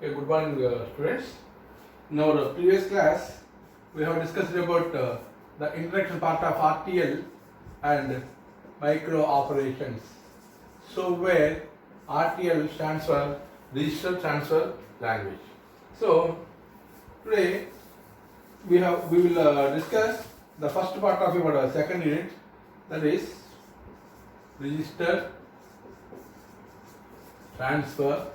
Okay, good morning, students. In our previous class, we have discussed about the introduction part of RTL and micro operations. So, where RTL stands for Register Transfer Language. So, today we will discuss the first part of our second unit, that is Register Transfer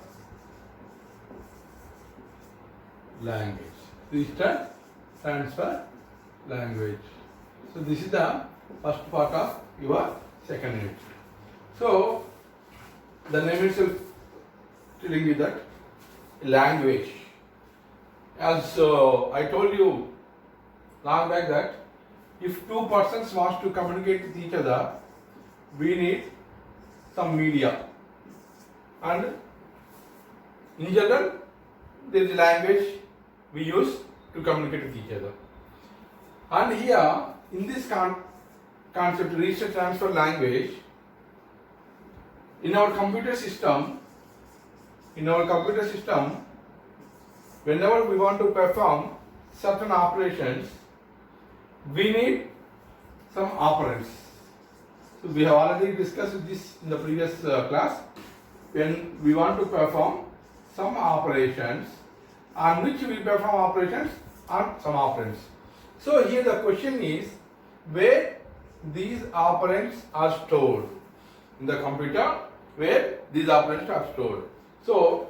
language. Register transfer language. So this is the first part of your second unit. So the name itself telling you that language. As I told you long back that if two persons wants to communicate with each other, we need some media, and in general there is a language we use to communicate with each other. And here in this concept register transfer language, in our computer system, whenever we want to perform certain operations, we need some operands. So we have already discussed this in the previous class. When we want to perform some operations, on which we perform operations on some operands. So here the question is where these operands are stored in the computer, where these operands are stored. So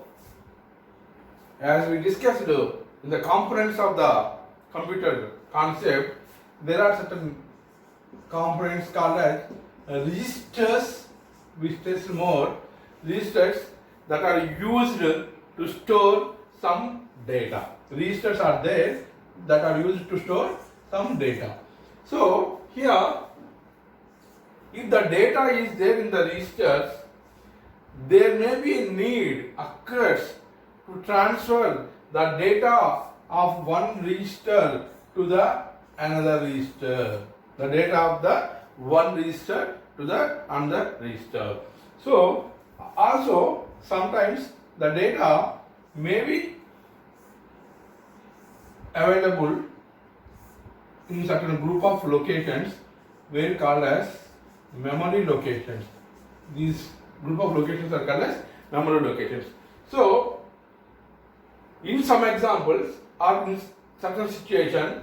as we discussed in the components of the computer concept, there are certain components called as registers, which is more registers that are used to store some data. Registers are there that are used to store some data. So here, if the data is there in the registers, there may be a need occurs to transfer the data of one register to the another register. The data of the one register to the another register. So also sometimes the data may be available in certain group of locations where called as memory locations. These group of locations are called as memory locations. So in some examples or in certain situation,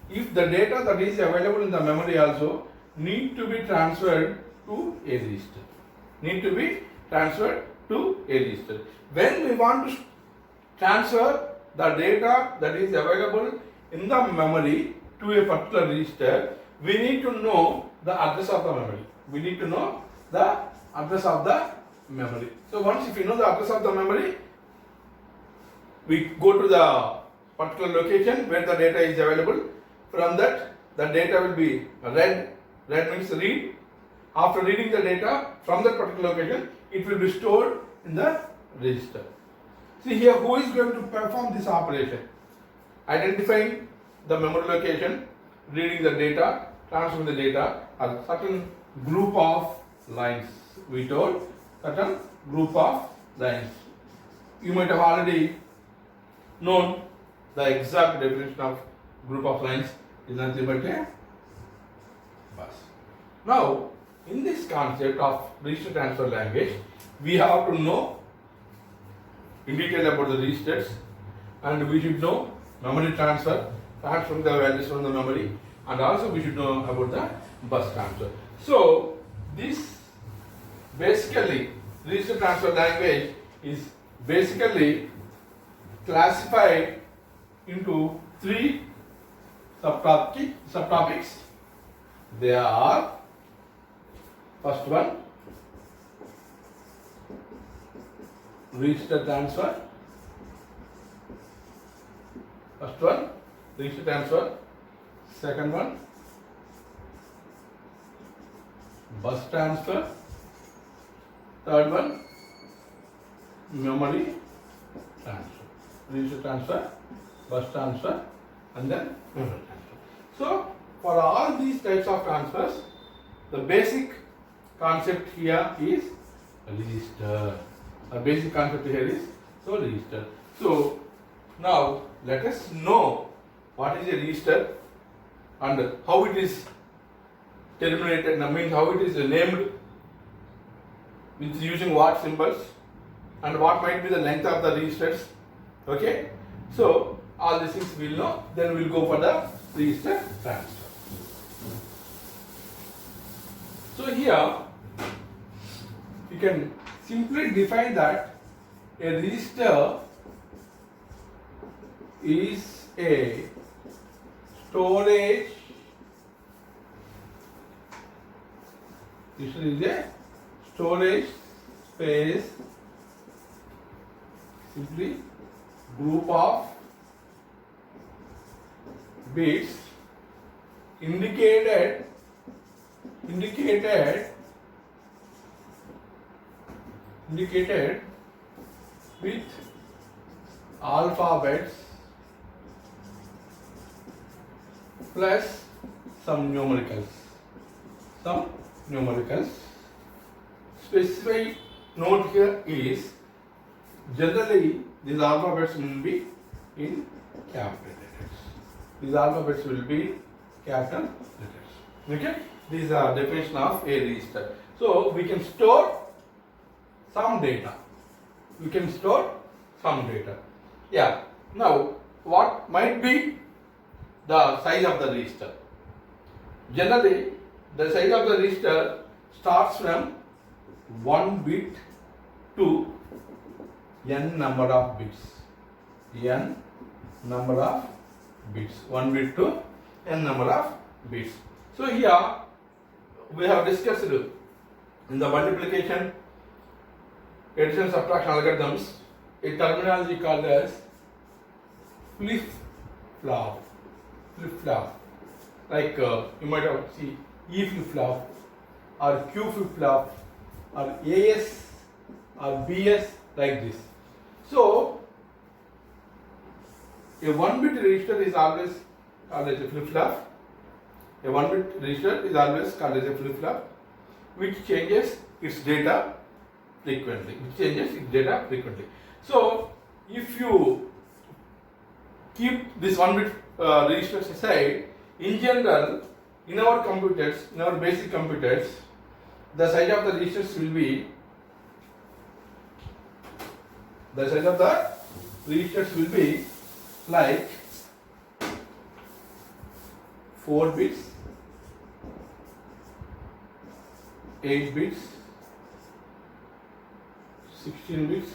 if the data that is available in the memory also need to be transferred to a register. When we want to transfer the data that is available in the memory to a particular register, we need to know the address of the memory. So once if you know the address of the memory, we go to the particular location where the data is available. From that, the data will be read. Read means read. After reading the data from that particular location, it will be stored in the register. See here, who is going to perform this operation? Identifying the memory location, reading the data, transferring the data, a certain group of lines. We told certain group of lines. You might have already known the exact definition of group of lines is nothing but a bus. Now, in this concept of register transfer language, we have to know in detail about the registers, and we should know memory transferring the values from the memory, and also we should know about the bus transfer. So this basically register transfer language is basically classified into three subtopics. They are, first one, register transfer. First one, register transfer. Second one, bus transfer. Third one, memory transfer. Register transfer, bus transfer, and then memory transfer. So for all these types of transfers, the basic concept here is register. The basic concept here is register. So now let us know what is a register and how it is terminated, means how it is named with using what symbols and what might be the length of the registers. Okay, so all these things we'll know, then we'll go for the register transfer. So here you can simply define that a register is a storage, this is a storage space, simply group of bits indicated with alphabets plus some numericals. Specific note here is generally these alphabets will be in capital letters. These alphabets will be capital letters. Okay? These are definition of a register. So we can store some data. Yeah. Now what might be the size of the register? Generally, the size of the register starts from 1 bit to n number of bits. 1 bit to n number of bits. So here we have discussed in the multiplication, addition, subtraction algorithms a terminology called as flip-flop. Like you might have seen E flip-flop or Q flip-flop or AS or BS, like this. So a 1 bit register is always called as a flip-flop. A 1 bit register is always called as a flip-flop, which changes its data frequently. So if you keep this 1 bit registers aside, in general, in our computers, in our basic computers, the size of the registers will be like 4 bits, 8 bits, 16 bits,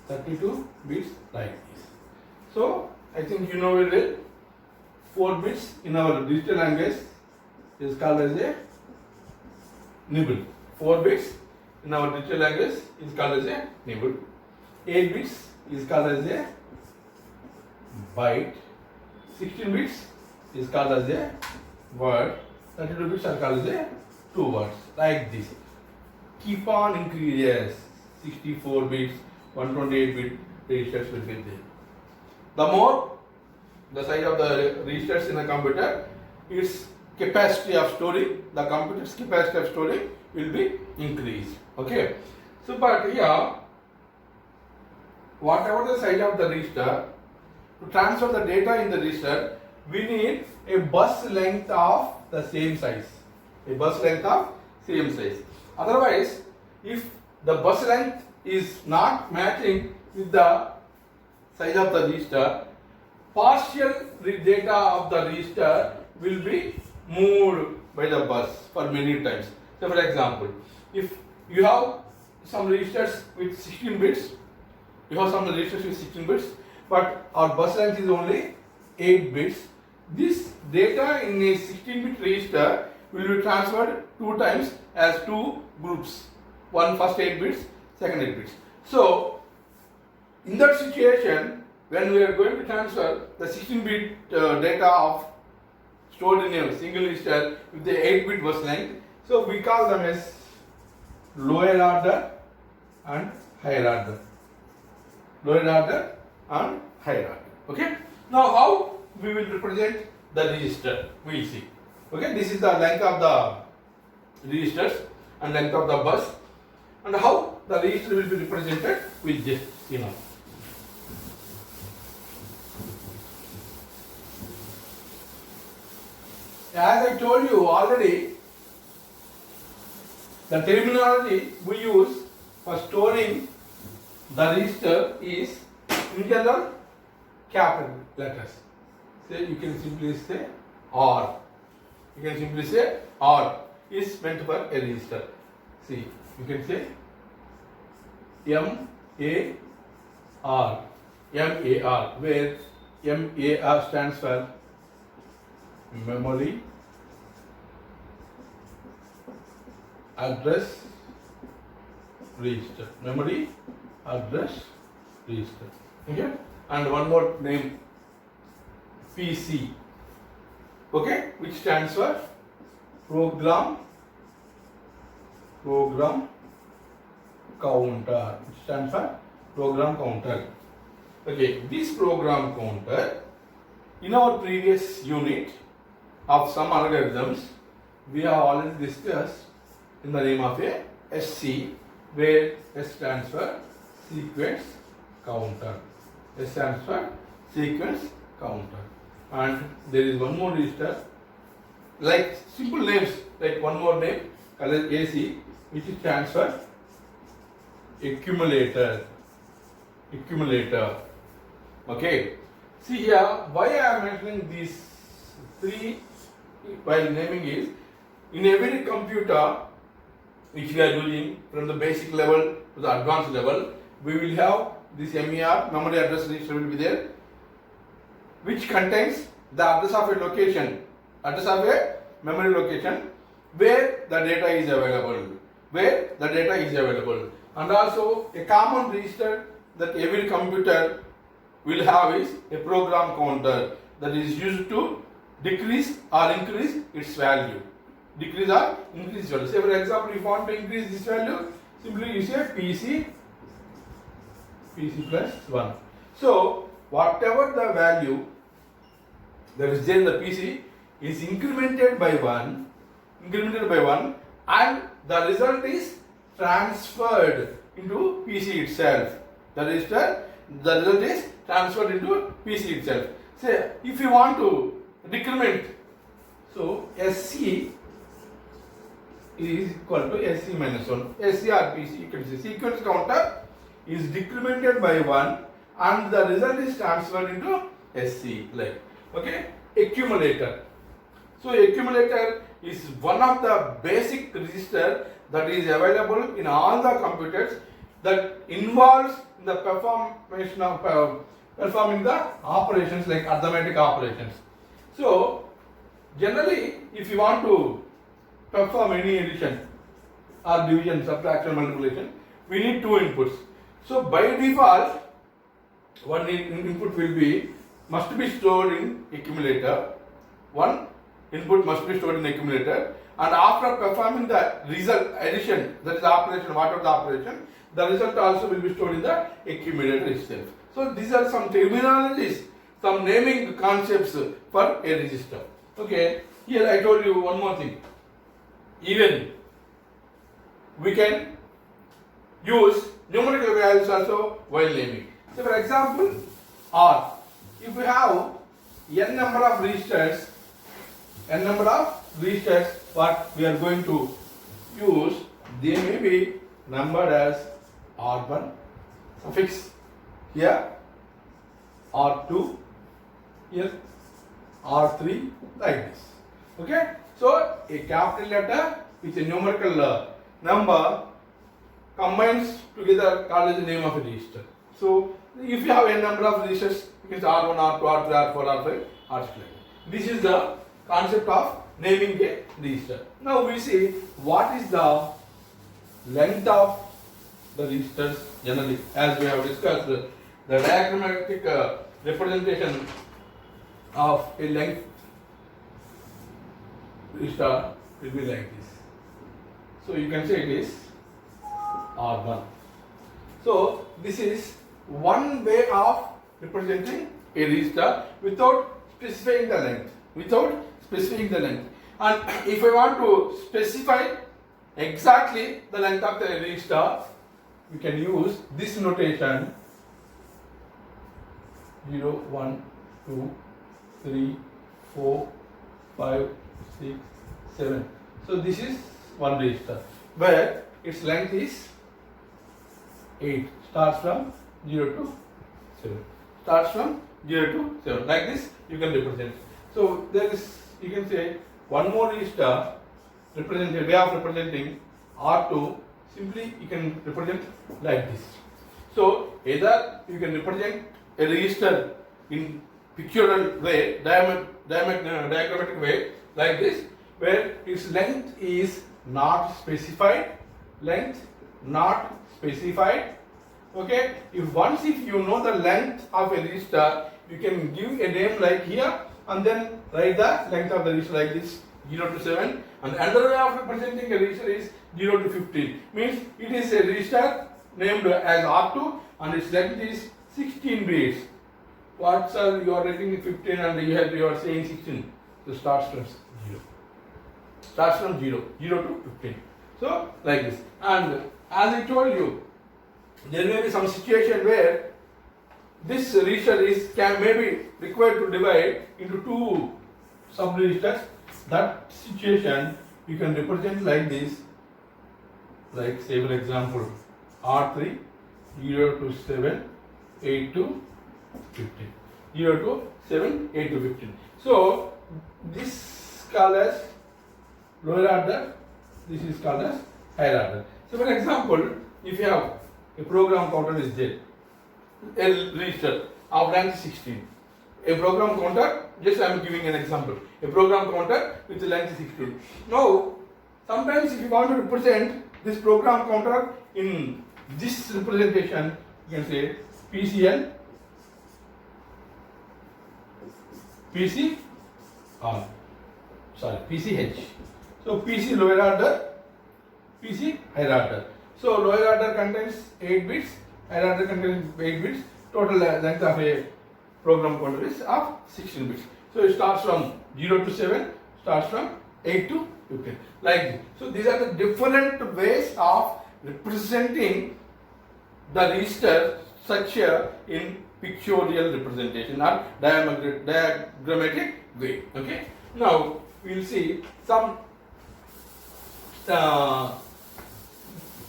32 bits, like this. So I think you know it. 4 bits in our digital language is called as a nibble. 4 bits in our digital language is called as a nibble. 8 bits is called as a byte. 16 bits is called as a word. 32 bits are called as a 2 words, like this. Keep on increases. 64 bits, 128 bit registers will be there. The more the size of the registers in a computer, its capacity of storing, the computer's capacity of storing will be increased. Okay. So, but here, whatever the size of the register, to transfer the data in the register, we need a bus length of the same size. Otherwise, if the bus length is not matching with the size of the register, partial data of the register will be moved by the bus for many times. So, for example, if you have some registers with 16 bits, but our bus length is only 8 bits. This data in a 16-bit register will be transferred 2 times as 2 groups. One first 8 bits, second 8 bits. So, in that situation, when we are going to transfer the 16-bit data stored in a single register with the 8-bit bus length, so we call them as lower order and higher order. Okay. Now, how we will represent the register? We will see. Okay. This is the length of the registers and length of the bus, and how the register will be represented with this, As I told you already, the terminology we use for storing the register is in general capital letters. So you can simply say R. You can simply say R is meant for a register. See, you can say M-A-R, M-A-R, where M-A-R stands for memory address register. Memory address register. Okay? And one more name, PC. Okay? Which stands for program counter. Which stands for program counter. Okay, this program counter, in our previous unit of some algorithms, we have already discussed in the name of a SC, where S stands for sequence counter. S stands for sequence counter. And there is one more register, like simple names, like one more name called AC, which stands for accumulator. Accumulator. Okay. See here, why I am mentioning these three while naming is, in every computer which we are using from the basic level to the advanced level, we will have this MER, memory address register will be there, which contains the address of a location, address of a memory location where the data is available, and also a common register that every computer will have is a program counter that is used to decrease or increase its value. Decrease or increase value. Say for example, if you want to increase this value, simply you say PC plus 1. So whatever the value that is there in the PC is incremented by 1, and the result is transferred into PC itself. The result is transferred into PC itself. Say if you want to decrement, so SC is equal to SC minus 1. SC or PC, you can say sequence counter is decremented by 1 and the result is transferred into SC. Like, okay, accumulator. So accumulator is one of the basic register that is available in all the computers that involves the performing the operations like arithmetic operations. So generally, if you want to perform any addition or division, subtraction, multiplication, we need two inputs. So by default, one input must be stored in accumulator. One input must be stored in accumulator, and after performing the result addition, that is operation, whatever the operation, the result also will be stored in the accumulator itself. So these are some terminologies, some naming concepts for a register. Okay, here I told you one more thing. Even we can use numerical values also while naming. So for example, R. If we have n number of registers, what we are going to use, they may be numbered as R1 suffix, here R2, here R3, like this. Okay, so a capital letter with a numerical number combines together called as the name of a register. So if you have a number of registers, you can say R1, R2, R3, R4, R5, R6. This is the concept of naming a register. Now we see what is the length of the registers generally. As we have discussed, the diagrammatic representation of a length register will be like this. So you can say it is R1. So this is one way of representing a register without specifying the length. And if I want to specify exactly the length of the register, we can use this notation 0, 1, 2, 3, 4, 5, 6, 7. So this is one register where its length is 8. Starts from 0 to 7. Starts from 0 to 7. Like this you can represent. So there is, you can say, one more register represented, way of representing R2. Simply you can represent like this. So either you can represent a register in pictorial way, diagrammatic way, like this, where its length is not specified. Length not specified. Okay. If you know the length of a register, you can give a name like here and then write the length of the register like this, 0 to 7. And another way of representing a register is 0 to 15. Means it is a register named as R2 and its length is 16 bits. What, sir, you are writing 15 and you are saying 16. So starts from 0. Starts from 0 to 15. So like this. And as I told you, there may be some situation where this register may be required to divide into 2 sub-registers. That situation you can represent like this. Like say for example R3 0 to 7, 8 to 15. 0 to 7, 8 to 15. So this is called as lower order, this is called as higher order. So for example, if you have a program counter is there, a register of length 16. A program counter, just I am giving an example, a program counter with length 16. Now, sometimes if you want to represent this program counter in this representation, you can say PCL, PCH. So PC lower order, PC higher order. So lower order contains 8 bits, higher order contains 8 bits. Total length of a program counter is of 16 bits. So it starts from 0 to 7, starts from 8 to 15. Like this. So these are the different ways of representing the register structure in pictorial representation or diagrammatic way. Okay. Now we will see some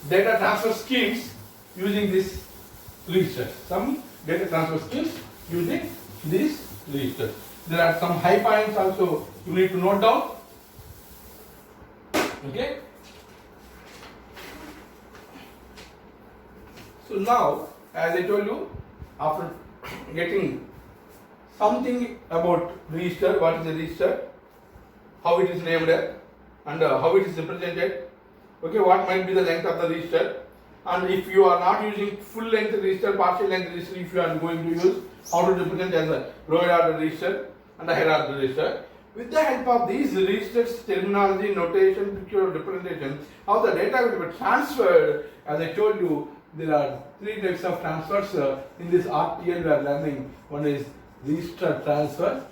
data transfer schemes using this register. Some data transfer schemes using this register. There are some high points also you need to note down. Okay. So now, as I told you, after getting something about register, what is a register, how it is named and how it is represented, okay, what might be the length of the register, and if you are not using full length register, partial length register, if you are going to use, how to represent as a lower order register and a higher order register. With the help of these registers, terminology, notation, pictorial representation, how the data will be transferred. As I told you, there are 3 types of transfers in this RTL we are learning. One is register transfer,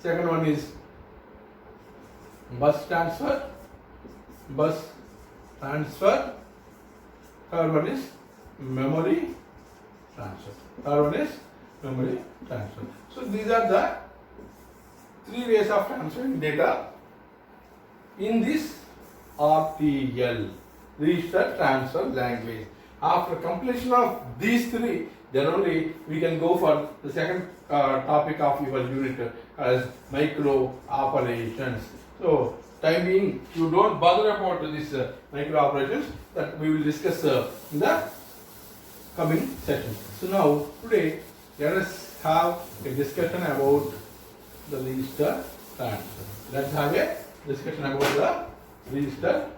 second one is bus transfer, third one is memory transfer, So these are the 3 ways of transferring data in this RTL, register transfer language. After completion of these 3, then only we can go for the second topic of your unit as micro operations. So time being, you don't bother about this micro operations, that we will discuss in the coming session. So now today let us have a discussion about the register transfer. Let's have a discussion about the register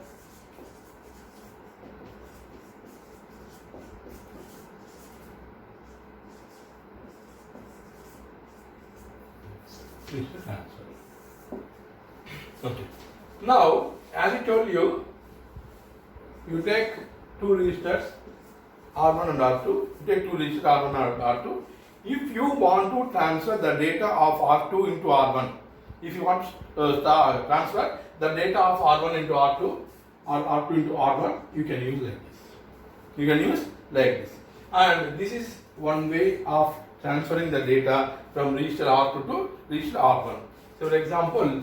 transfer. Okay. Now, as I told you, you take 2 registers R1 and R2. You take 2 registers R1 and R2. If you want to transfer the data of R2 into R1, if you want to transfer the data of R1 into R2, or R2 into R1, you can use like this. You can use like this. And this is one way of transferring the data from register R2 to register R1. So for example,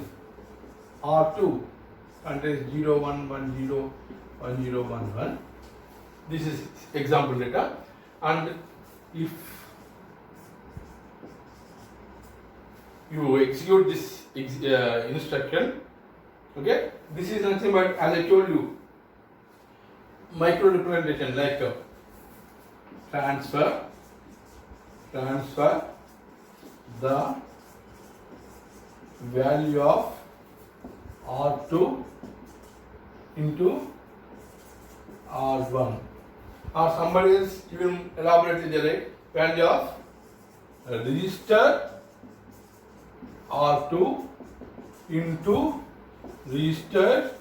R2 contains 0, 1, 1, 0, 1, 0, 1, 1. This is example data. And if you execute this instruction, okay, this is nothing but, as I told you, micro representation like transfer the value of R2 into R1, or somebody else even elaborate the right value of register R2 into register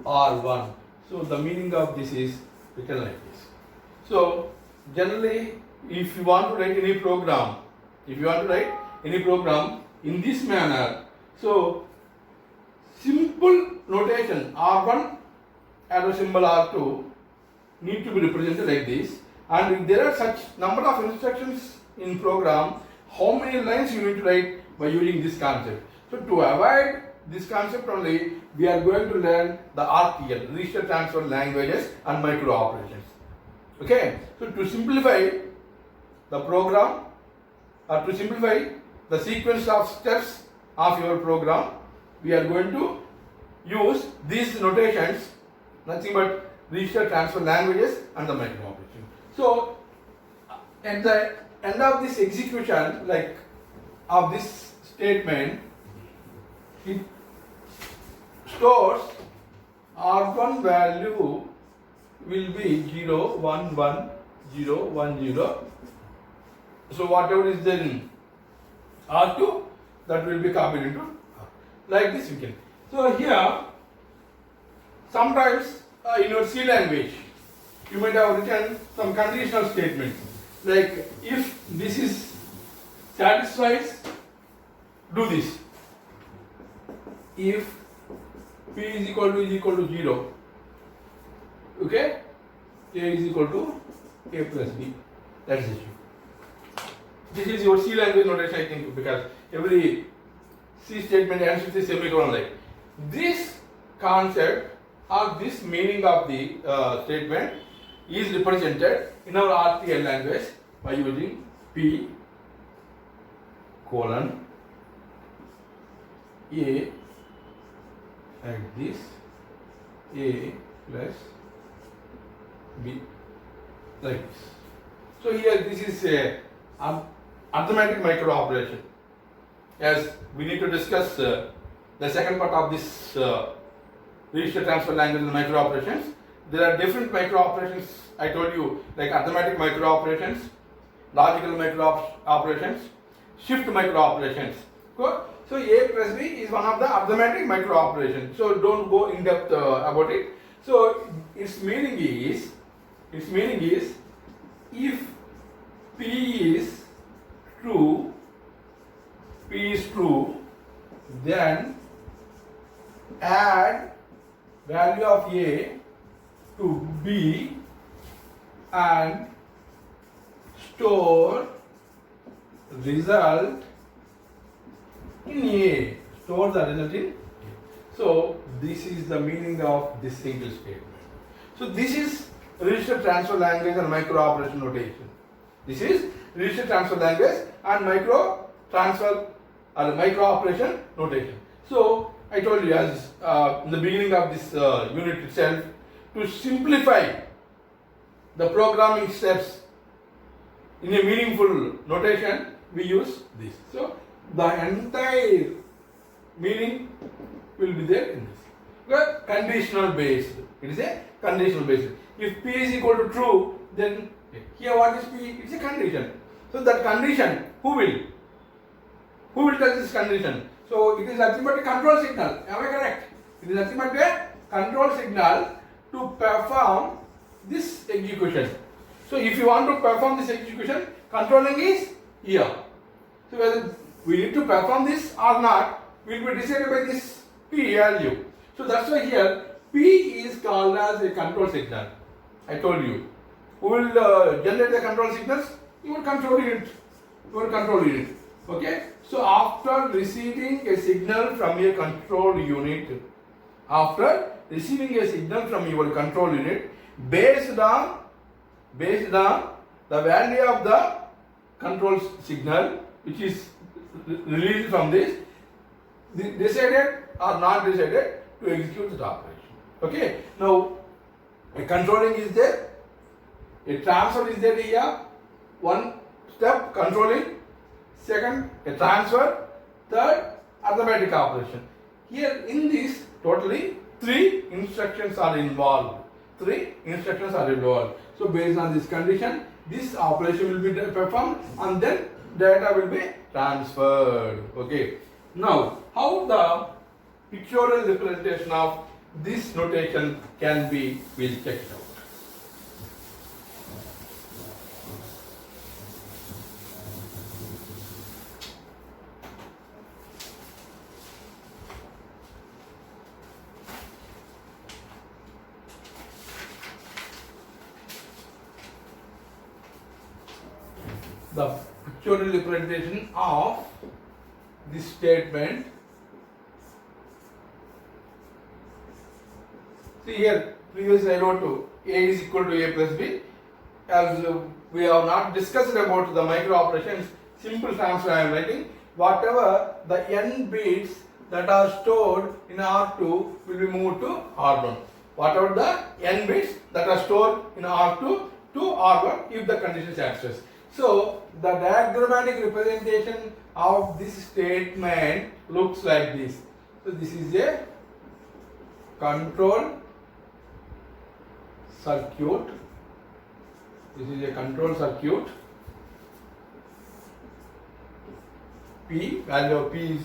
R1. So the meaning of this is written like this. So generally, if you want to write any program, in this manner, so simple notation R1 arrow symbol R2 need to be represented like this. And if there are such number of instructions in program, how many lines you need to write by using this concept. So to avoid this concept only, we are going to learn the RTL, register transfer languages and micro operations. Okay, so to simplify the program, or to simplify the sequence of steps of your program, we are going to use these notations, nothing but register transfer languages and the micro operation. So at the end of this execution, like of this statement, it stores R1 value will be 0, 1, 1, 0, 1, 0. So whatever is there in R2, that will be copied into R. Like this we can. So here, sometimes in your C language, you might have written some conditional statements. Like if this is satisfies, do this. If P is equal to 0, okay, A is equal to A plus B. That is the issue. This is your C language notation, I think, because every C statement ends with a semicolon like. This concept or this meaning of the statement is represented in our RTL language by using P colon A like this, A plus B like this. So here this is a arithmetic micro operation. As we need to discuss the second part of this register transfer language and micro operations. There are different micro operations, I told you, like arithmetic micro operations, logical micro operations, shift micro operations. Good. So A plus B is one of the arithmetic micro operations. So don't go in depth about it. So its meaning is if P is true, then add value of A to B and store result in A. Store the result in A. So this is the meaning of this single statement. So this is register transfer language and micro operation notation. This is register transfer language and micro transfer or micro operation notation. So I told you as in the beginning of this unit itself, to simplify the programming steps in a meaningful notation, we use this. So the entire meaning will be there in this. Okay? Conditional based. It is a conditional based. If P is equal to true, then here what is P? It's a condition. So that condition, who will tell this condition? So it is nothing but a control signal. Am I correct? It is nothing but a control signal to perform this execution. So if you want to perform this execution, controlling is here. So whether we need to perform this or not will be decided by this P value. So that's why here P is called as a control signal. I told you. Who will generate the control signals? Your control unit. Your control unit. Okay. So after receiving a signal from a control unit, after receiving a signal from your control unit, based on the value of the control signal which is released from this, decided or not decided to execute the operation. Okay. Now a controlling is there, a transfer is there here. One step controlling, second a transfer, third arithmetic operation. Here in this totally 3 instructions are involved. 3 instructions are involved. So based on this condition, this operation will be performed and then data will be transferred. Okay. Now how the pictorial representation of this notation can be, we'll check it out. The pictorial representation of this statement. See here, previously I wrote to A is equal to A plus B. As we have not discussed about the micro operations, simple transfer I am writing. Whatever the n bits that are stored in R2 will be moved to R1. Whatever the n bits that are stored in R2 to R1 if the condition satisfies. So the diagrammatic representation of this statement looks like this. So this is a control circuit. This is a control circuit. P, value of P is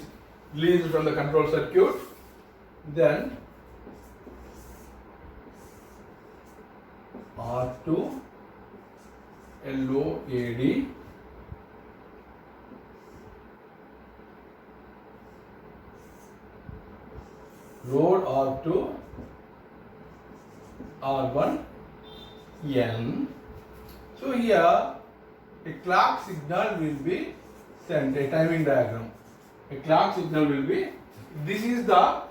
released from the control circuit. Then R2 LOAD load R2 R1 N. So here a clock signal will be sent, a timing diagram. A clock signal will be, this is the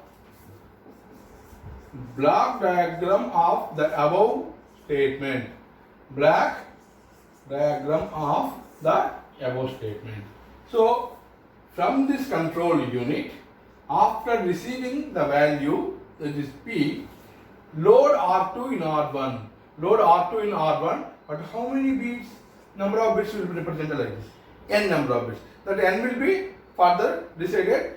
block diagram of the above statement. Block diagram of the above statement. So from this control unit, after receiving the value, that is P, load R2 in R1. Load R2 in R1, but how many bits? Number of bits will be represented like this. N number of bits. That N will be further decided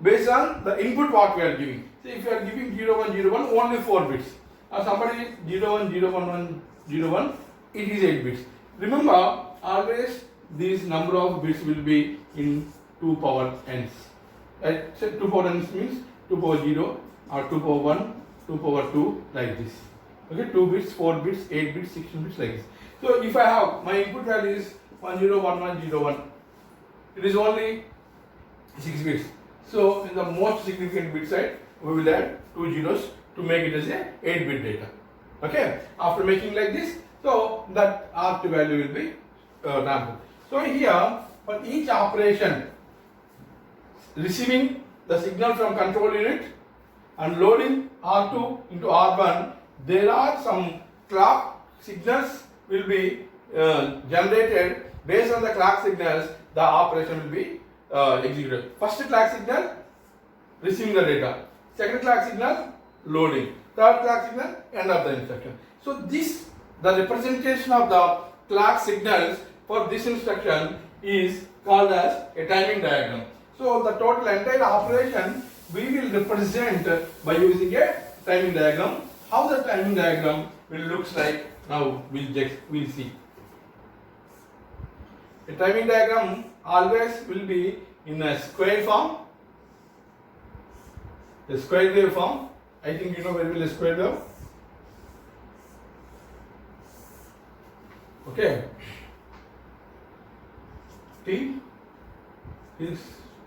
based on the input what we are giving. See, if you are giving 0, 1, 0, 1, only 4 bits. Or somebody 0, 1, 0, 1, 1, 0, 1, it is 8 bits. Remember, always these number of bits will be in 2 power n's. Right? So 2 power n's means 2 power 0 or 2 power 1, 2 power 2 like this. Okay, 2 bits, 4 bits, 8 bits, 16 bits like this. So if I have my input value is 101101, it is only 6 bits. So in the most significant bit side, we will add 2 zeros to make it as a 8-bit data. Okay, after making like this, so that R2 value will be transferred. So here, for each operation, receiving the signal from control unit and loading R2 into R1, there are some clock signals will be generated. Based on the clock signals, the operation will be executed. First clock signal, receiving the data. Second clock signal, loading. Third clock signal, end of the instruction. So this, the representation of the clock signals for this instruction is called as a timing diagram. So the total entire operation we will represent by using a timing diagram. How the timing diagram will looks like, now we'll see. A timing diagram always will be in a square form, a square wave form. I think you know very well a square wave. Okay. T is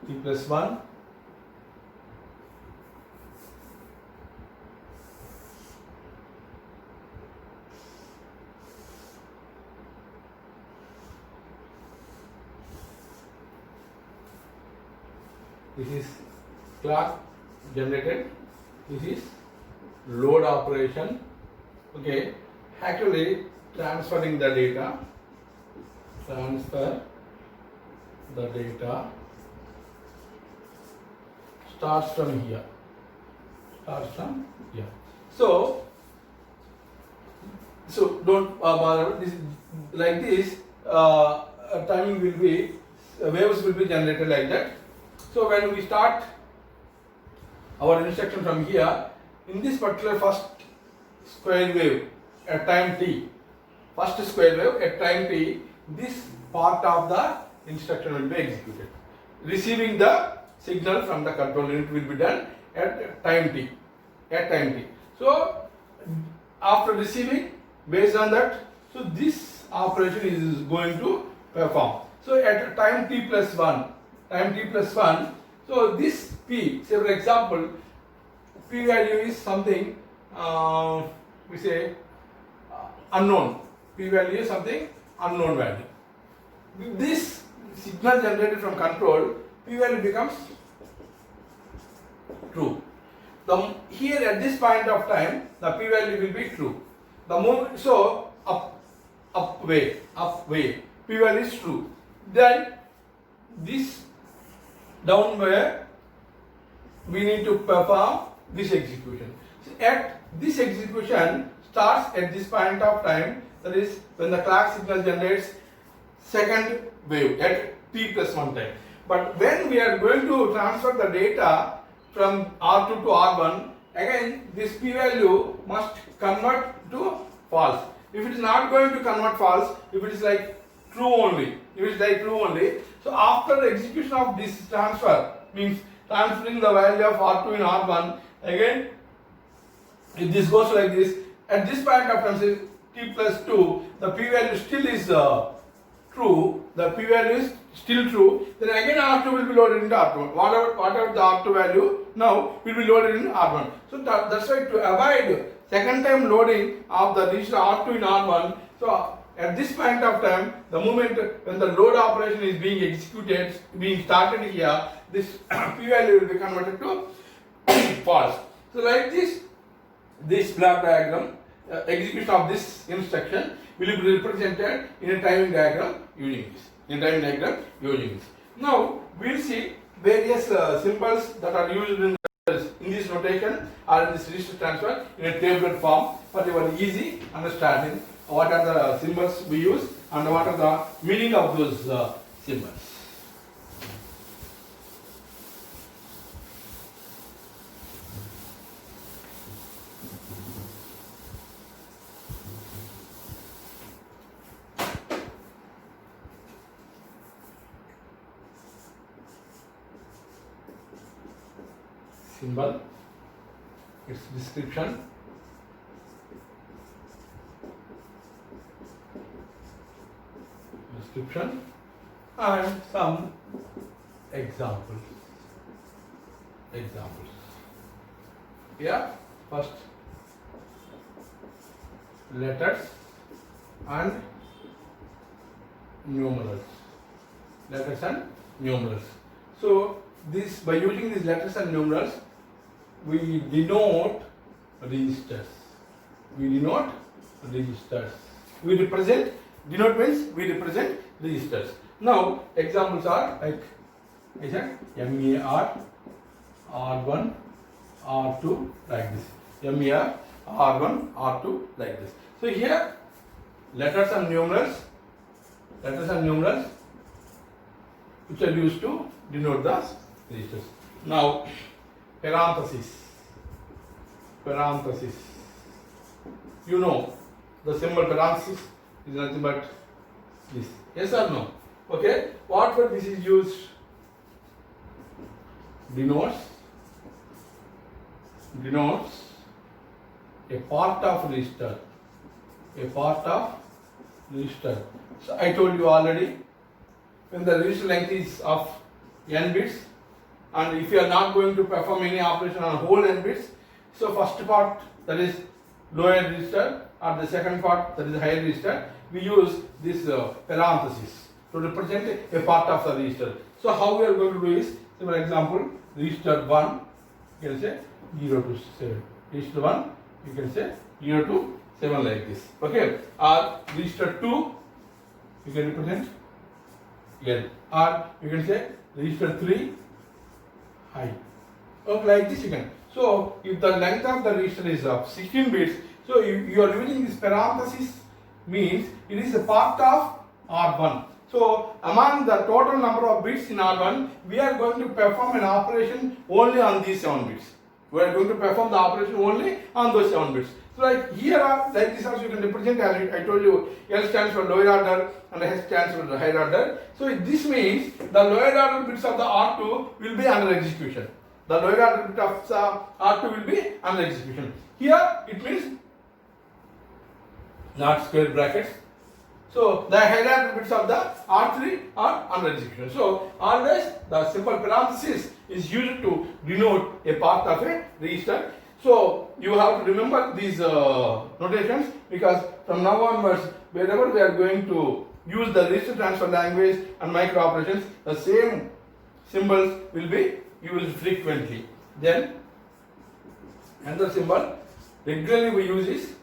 T plus 1. This is clock generated. This is load operation. Okay, actually transferring the data. Transfer the data starts from here. Starts from here. So don't bother. This like this. Timing will be waves will be generated like that. So when we start our instruction from here, in this particular first square wave at time t, first square wave at time t, this part of the instruction will be executed. Receiving the signal from the control unit will be done at time t. So after receiving, based on that, so this operation is going to perform. So at time t plus 1, so this p, say for example, p value is something, we say unknown. P value is something unknown value. This signal generated from control, p value becomes true. Here at this point of time, the p value will be true. The moment, so up way, p value is true. Then this down where we need to perform this execution. So at this execution starts at this point of time, that is when the clock signal generates second wave at t plus 1 time. But when we are going to transfer the data from R2 to R1, again this p value must convert to false. If it is not going to convert false, if it is like true only, so after the execution of this transfer, means transferring the value of R2 in R1, again if this goes like this, at this point of time, say t plus 2, the p value still is true, then again R2 will be loaded into R1. Whatever the R2 value now will be loaded in R1. So that's why to avoid second time loading of the register R2 in R1, so at this point of time, the moment when the load operation is being started here, this p value will be converted to false. So like this block diagram, execution of this instruction will be represented in a timing diagram using this. Now we will see various symbols that are used in this notation or in this register transfer in a tabular form for your easy understanding. What are the symbols we use and what are the meaning of those symbols. Symbol, its description, and some examples. Here first letters and numerals. So this, by using these letters and numerals, we denote registers. Denote means we represent registers. Now examples are like I said, MAR, R1, R2 like this. MAR, R1, R2 like this. So here letters and numerals which are used to denote the registers. Now parenthesis. You know the symbol parenthesis is nothing but this. Yes or no? Okay. What for this is used? Denotes a part of register. So I told you already, when the register length is of n bits, and if you are not going to perform any operation on whole n bits, so first part, that is lower register, or the second part, that is higher register, we use this parenthesis to represent a part of the register. So how we are going to do is, So for example, register 1, you can say 0 to 7. Register 1, you can say 0 to 7 like this. Okay. Or register 2, you can represent L. Or you can say register 3, high. Okay, like this you can. So if the length of the register is of 16 bits, so you are using this parenthesis means it is a part of R1. So among the total number of bits in R1, we are going to perform an operation only on these 7 bits. We are going to perform the operation only on those 7 bits. So like here, like this also you can represent, as I told you, L stands for lower order and H stands for the higher order. So this means the lower order bits of the R2 will be under execution. The lower order bit of R2 will be under execution. Here it means not square brackets. So the higher order bits of the R3 are under execution. So always the simple parenthesis is used to denote a part of a register. So you have to remember these notations, because from now onwards, wherever we are going to use the register transfer language and micro operations, the same symbols will be used frequently. Then another symbol regularly we use is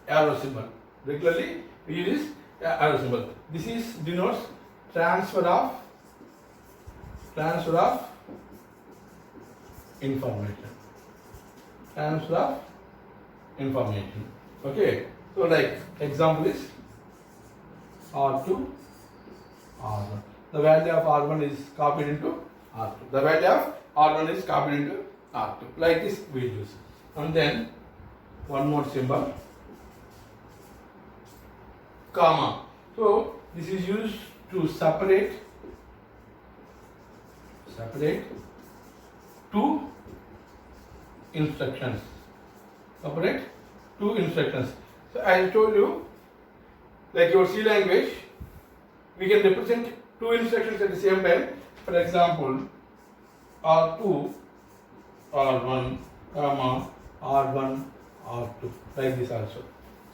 arrow symbol. Regularly we use arrow symbol. This is denotes transfer of information. Transfer of information. Okay. So like example is R2, R1. The value of R1 is copied into R2. The value of R1 is copied into R2. Like this we use. And then one more symbol, comma. So this is used to separate two instructions. Separate two instructions. So I told you, like your C language, we can represent two instructions at the same time. For example, R2, R1, comma, R1, R2, like this also.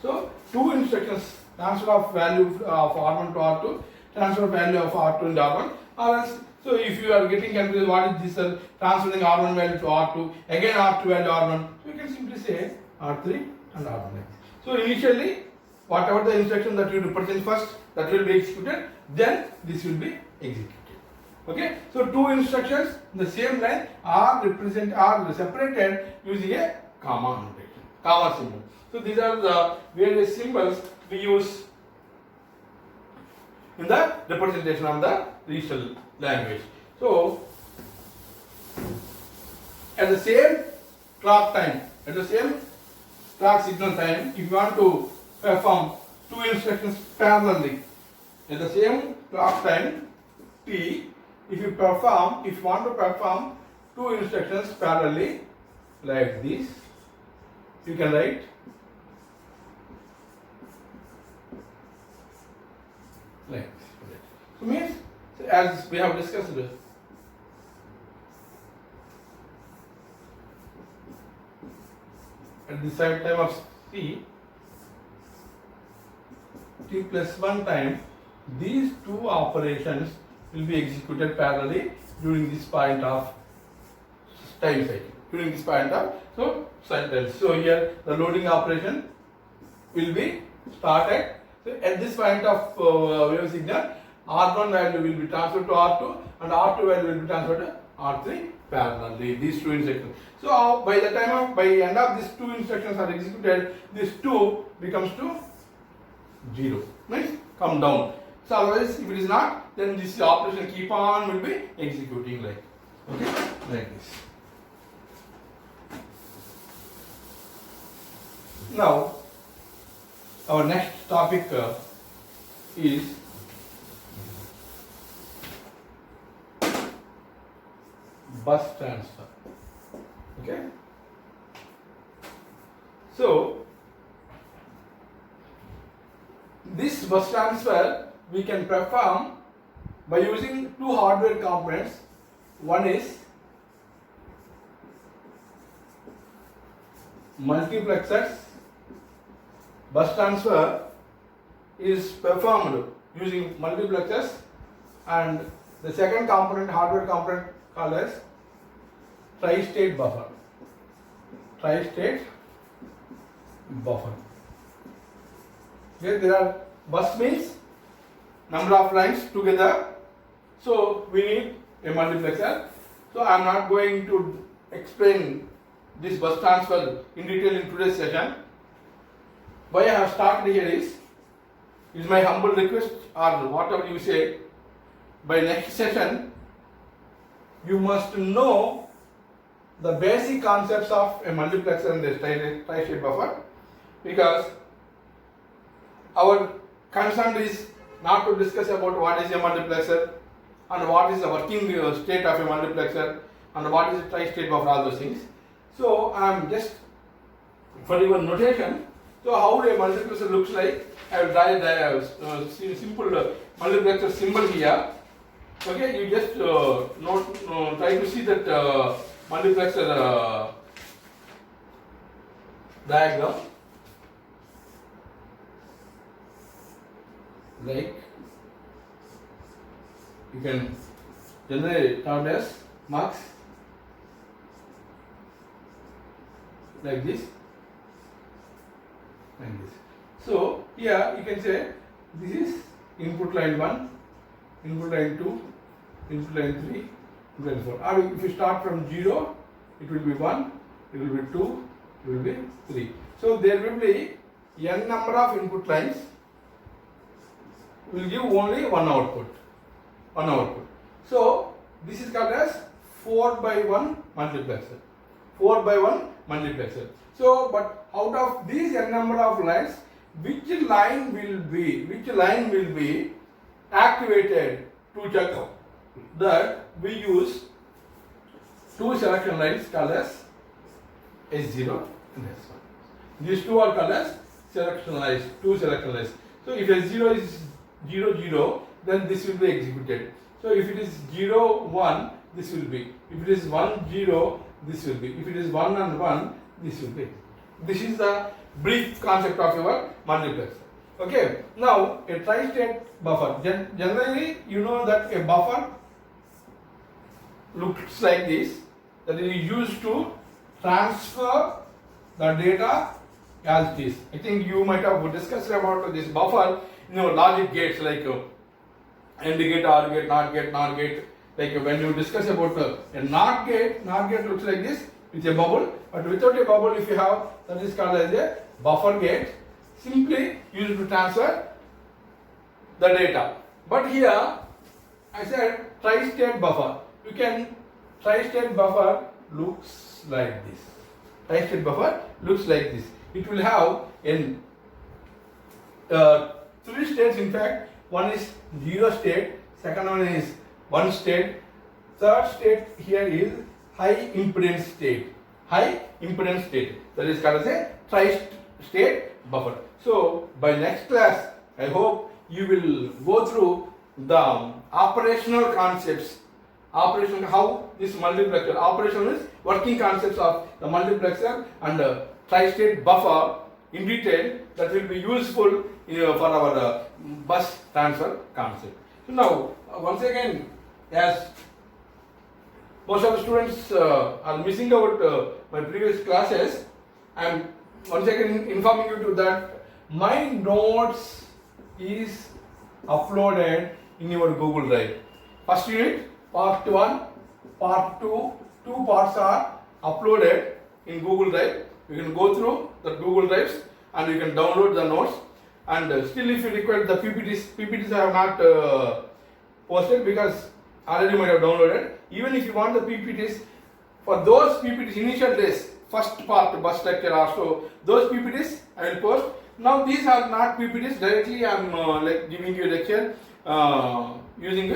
So two instructions, transfer of value of R1 to R2, transfer of value of R2 and R1. Or else, so if you are getting confused, what is this transferring R1 value to R2, again R2 value R1, so you can simply say R3 and R1. So initially, whatever the instruction that you represent first, that will be executed, then this will be executed. Okay, so two instructions in the same line are separated using a comma notation, comma symbol. So these are the various symbols we use in the representation of the register language. So at the same clock time, at the same clock signal time, if you want to perform two instructions parallelly, at the same clock time T, if you want to perform two instructions parallelly like this, you can write like this. So means, as we have discussed, at the same time of T plus 1 time, these two operations will be executed parallelly during this point of time cycle. During this point of cycle. So here the loading operation will be started. So at this point of wave signal, R1 value will be transferred to R2 and R2 value will be transferred to R3 parallelly. These two instructions. So by the end of these two instructions are executed, this 2 becomes to 0. Means come down. So otherwise, if it is not, then this operation keep on will be executing like this. Now, our next topic is bus transfer. Okay. So this bus transfer we can perform by using two hardware components. One is multiplexers. Bus transfer is performed using multiplexers, and the second component, hardware component called as tri-state buffer. Tri-state buffer. Okay, there are bus means number of lines together. So we need a multiplexer. So I am not going to explain this bus transfer in detail in today's session. Why I have started here is my humble request, or whatever you say, by next session you must know the basic concepts of a multiplexer and a tri-state buffer, because our concern is not to discuss about what is a multiplexer and what is the working state of a multiplexer and what is a tri-state buffer, all those things. So I am just for your notation. So how a multiplexer looks like, I will draw a simple multiplexer symbol here. Okay, you just try to see that multiplexer diagram. Like you can generate termed as marks like this. And this. So here you can say this is input line 1, input line 2, input line 3, input line 4. Or if you start from 0, it will be 1, it will be 2, it will be 3. So there will be n number of input lines, will give only one output. So this is called as 4 by 1 multiplexer. 4 by 1 multiplexer. So, but out of these n number of lines, which line will be activated to check out? That we use two selection lines called as S0 and S1. These two are called as selection lines, two selection lines. So if S0 is 0, 0, then this will be executed. So if it is 0, 1, this will be. If it is 1, 0, this will be. If it is 1 and 1, this will be. This is the brief concept of your multiplexer. Okay. Now a tri-state buffer. Generally, you know that a buffer looks like this. That is used to transfer the data as it is. I think you might have discussed about this buffer. Logic gates like AND gate, OR gate, NOT gate, NOR gate. Like when you discuss about a NOT gate looks like this with a bubble, but without a bubble, if you have, that is called as a buffer gate, simply used to transfer the data. But here, I said tri-state buffer. Tri-state buffer looks like this. Tri-state buffer looks like this. It will have in 3 states, in fact. One is 0 state, second one is 1 state, third state here is high impedance state. That is called as a tri-state buffer. So by next class, I hope you will go through the operational concepts. How this multiplexer operational is working concepts of the multiplexer and tri-state buffer in detail. That will be useful for our bus transfer concept. So now once again, as most of the students are missing out my previous classes, I am once again informing you to that my notes is uploaded in your Google Drive. First unit, part 1, part 2, 2 parts are uploaded in Google Drive. You can go through the Google Drives and you can download the notes. And still, if you require the PPTs I have not posted because already might have downloaded. Even if you want the PPTs, for those PPTs initial days, first part bus structure also, those PPTs I will post. Now these are not PPTs, directly I am like giving you a lecture using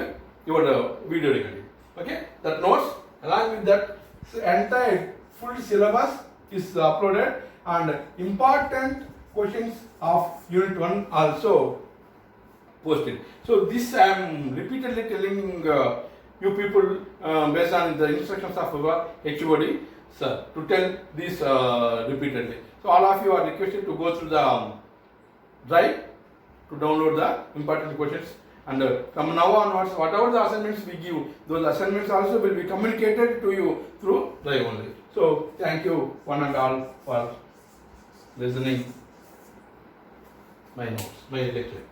your video recording. Okay, that notes along with that entire full syllabus is uploaded, and important questions of unit 1 also posted. So this I am repeatedly telling you people based on the instructions of our HOD sir to tell this repeatedly. So all of you are requested to go through the drive to download the important questions And from now onwards, whatever the assignments we give, those assignments also will be communicated to you through Drive only. So thank you one and all for listening my notes, my lecture.